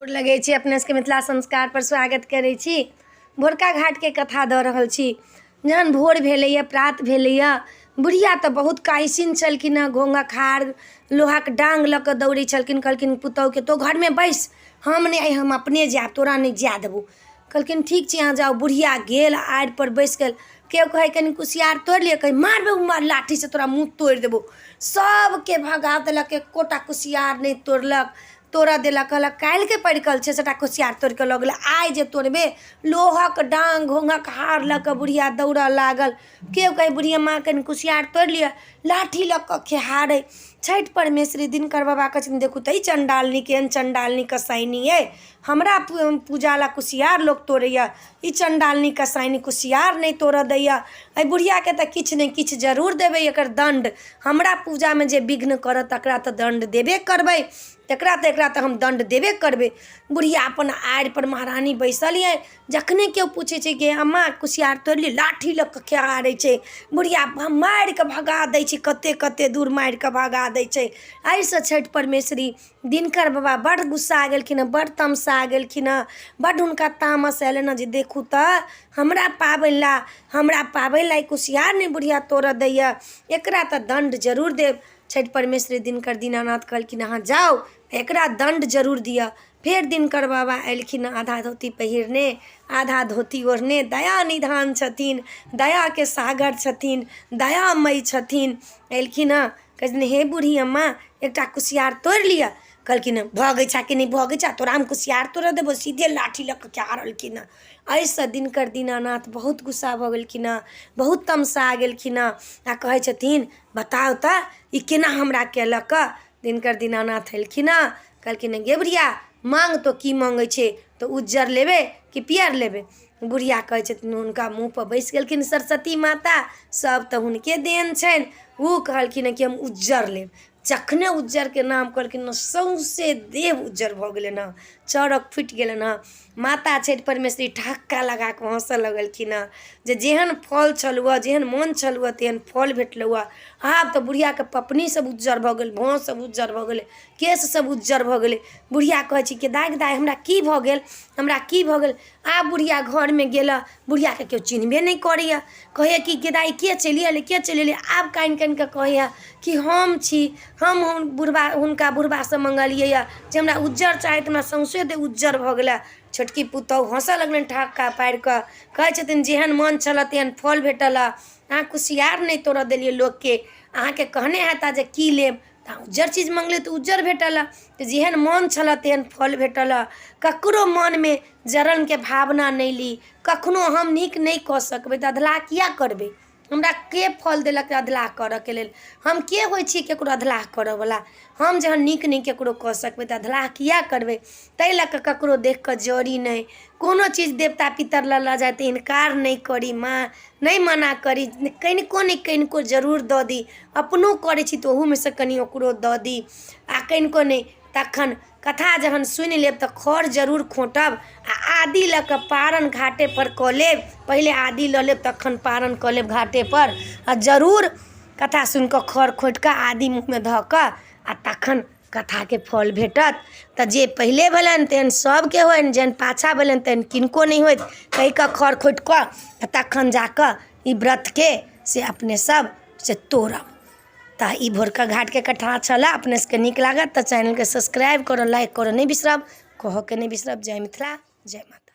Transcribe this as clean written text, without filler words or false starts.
लगे छी अपने सबके मिथिला संस्कार पर स्वागत करे छी। भोरका घाट के कथा द रहल छी। जहन भोर भेलैया प्रात भेलैया बुढ़िया तो बहुत काइसिन छलखिन हँ, घोंघा खाड़ लोहा के डांग लऽ कऽ दौड़ै छलखिन। कहलखिन पुतहु के तो घर में बैस, हम नहीं, हम अपने जायब, तोरा नहीं जाय देबो। कहलखिन ठीक छै, अहाँ जाओ। बुढ़िया गेल, आड़ि पर बैस गेल। केओ कहे कनि कुसियार तोड़ लिया, कहे मारबे मार लाठी से तोरा मुँह तोड़ देबो। सबके भगा देलक, एकोटा कुसियार नहीं तोड़लक। तोड़ा देलक, कहलक काल्हि के पड़िकल छै, सबटा कुसियार तोड़ के लऽ गेलै। आइ जे तोड़बे, लोहक डांग घोंघक हार लऽ कऽ बुढ़िया दौड़ऽ लागल। केओ कहे बुढ़िया माँ कनि कुसियार तोड़ लिया, लाठी लऽ कऽ खेहारै। छठि परमेश्वरी दिनकर बाबा कहै छथिन देखू तऽ ई चंडालनी केहन चंडालनी कसाइनी अइ, हमरा पूजा ला कुसियार लोक तोड़ैया, ई चंडालनी कसाइनी कुसियार नहीं तोड़ऽ दैया। एहि बुढ़िया के तऽ किछु नहीं किछु जरूर देबै एकर दंड। हमरा पूजा में जे विघ्न करत तकरा तऽ दंड देबे करबै, एकरा तऽ हम दंड देबे करबै। बुढ़िया अपन आड़ि पर महारानी बैसल ये। जखने केओ पूछे छै कि अम्मा कुसियार तोड़ली, लाठी लऽ कऽ खेहारै छै। बुढ़िया मारि कऽ भगा दै छै, कते कते दूर मारि कऽ भगा दै छै। एहिसँ छठि परमेश्वरी दिनकर बाबा बड़ गुस्सा गेलखिन हँ, बड़ तमसा गेलखिन हँ। बड़ हुनका तामस अयलनि हँ जे देखू तऽ हमरा पाबनि ला कुसियार नहीं बुढ़िया तोड़ऽ दैया, एकरा तऽ दंड जरूर देब। छठि परमेश्वरी दिनकर दीनानाथ कहलखिन अहाँ जाओ, एकरा दंड जरूर दिया। फिर दिनकर बाबा एलखिन, आधा धोती पहिरने आधा धोती ओढ़ने। दया निधान छथिन, दया के सागर छथिन, दयामयी छथिन। एलखिन हँ, कहलखिन हे बूढ़ी अम्मा एकटा कुसियार तोड़ लिया। कहलखिन भगै छा कि नहीं भगै छा, तोरा हम कुसियार तोड़ऽ देबो। सीधे लाठी लऽ कऽ खेहारलखिन हँ। एहिसँ दिनकर दीनानाथ बहुत गुस्सा भऽ गेलखिन हँ, बहुत तमसा गेलखिन हँ। आ कहै छथिन बताउ तऽ ई केना हमरा केलक। दिनकर दीनानाथ एलखिन हँ, कहलखिन गे बुढ़िया मांग तो की मांगे छे, तो उज्जर लेबे कि पियर लेबे। बुढ़िया कहै छथिन, हुनका मुँह पर बैस गेलखिन सरस्वती माता, सब तऽ हुनके देन छनि। ओ कहलखिन कि हम उज्जर लेब। जखने उज्जर के नाम कहलखिन सौंसे देह उज्जर भऽ गेलनि हँ, चरक फुटि गेलनि हँ। माता छठि परमेश्वरी ठक्का लगा कऽ हँसऽ लगलखिन हँ जे जेहन फल छलुआ, जेहन मन छलुआ तेहन फल भेटलहुँ। आब तऽ बुढ़ियाके पपनी सब उज्जर भऽ गेल, भौँ सब उज्जर भऽ गेलै, केश सब उज्जर भऽ गेलै। बुढ़िया कहै छै कि दाइ दाइ हमरा की भऽ गेल, हमरा की भऽ गेल। आब बुढ़िया घरमे गेलऽ, बुढ़ियाके केओ चिन्हबे नहीं करैया। कहैया कि गे दाइ के चलि अयलै, के चलि अयलै। आब कानि कानि कऽ कहैया कि हम छी, हम हुनका बुढ़बासँ मंगलियै जे हमरा उज्जर चाही, तऽ हमरा सौंसे देह उज्जर भऽ गेलै। छोटकी पुतहु हँसऽ लगलनि ठक्का पारि कऽ, कहै छथिन जेहन मन छलऽ तेहन फल भेटल। अहाँ कुसियार नहीं तोड़ऽ देलियै लोकके, अहाँके कहने हेता जे की लेब, तऽ उज्जर चीज मंगलियै तऽ उज्जर भेटल। तऽ जेहन मन छलऽ तेहन फल भेटल। ककरो मन में जरनके भावना नहीं ली, कखनो हम नीक नहीं कऽ सकबै तऽ अधलाह किया करबै। हमरा के फल देलक अधलाह करऽ के लेल, हम के होइ छी केकरो अधलाह करऽ वाला। हम जहन नीक नहीं केकरो कऽ सकबै तऽ अधलाह किया करबै। ताहि लऽ कऽ ककरो देख कऽ जरी नहीं, कोनो चीज देवता पितर लऽ जाए तऽ इनकार नहीं करी, माँ नहीं मना करी, कनिको नहीं कनिको जरूर दऽ दी। अपनो करै छी तऽ ओहूमे से कनि ओकरो दऽ दी, आ कनिको नहीं। तखन कथा जहन सुनि लेब तऽ खर जरूर खोँटब, आ आदि लऽ कऽ पारन घाटे पर कऽ लेब। पहिले आदि लऽ लेब तखन पारन कऽ लेब घाटे पर। आ जरूर कथा सुनि कऽ खर खोँटि कऽ आदि मुँहमे धऽ कऽ आ तखन कथाके फल भेटत। तऽ जे पहिले भेलनि तेहन सबके होनि, जेहन पाछा भेलनि तेहन किनको नहीं होइत। कहि कऽ खर खोँटि कऽ तखन जाकऽ ई व्रतके से अपने सब से तोड़ब। तऽ ई भोरका घाटके कथा छलै। अपने सबके नीक लागत तऽ चैनलके सब्सक्राइब करऽ, लाइक करऽ नहीं बिसरब, कहऽ के नहीं बिसरब। जय मिथिला, जय माता।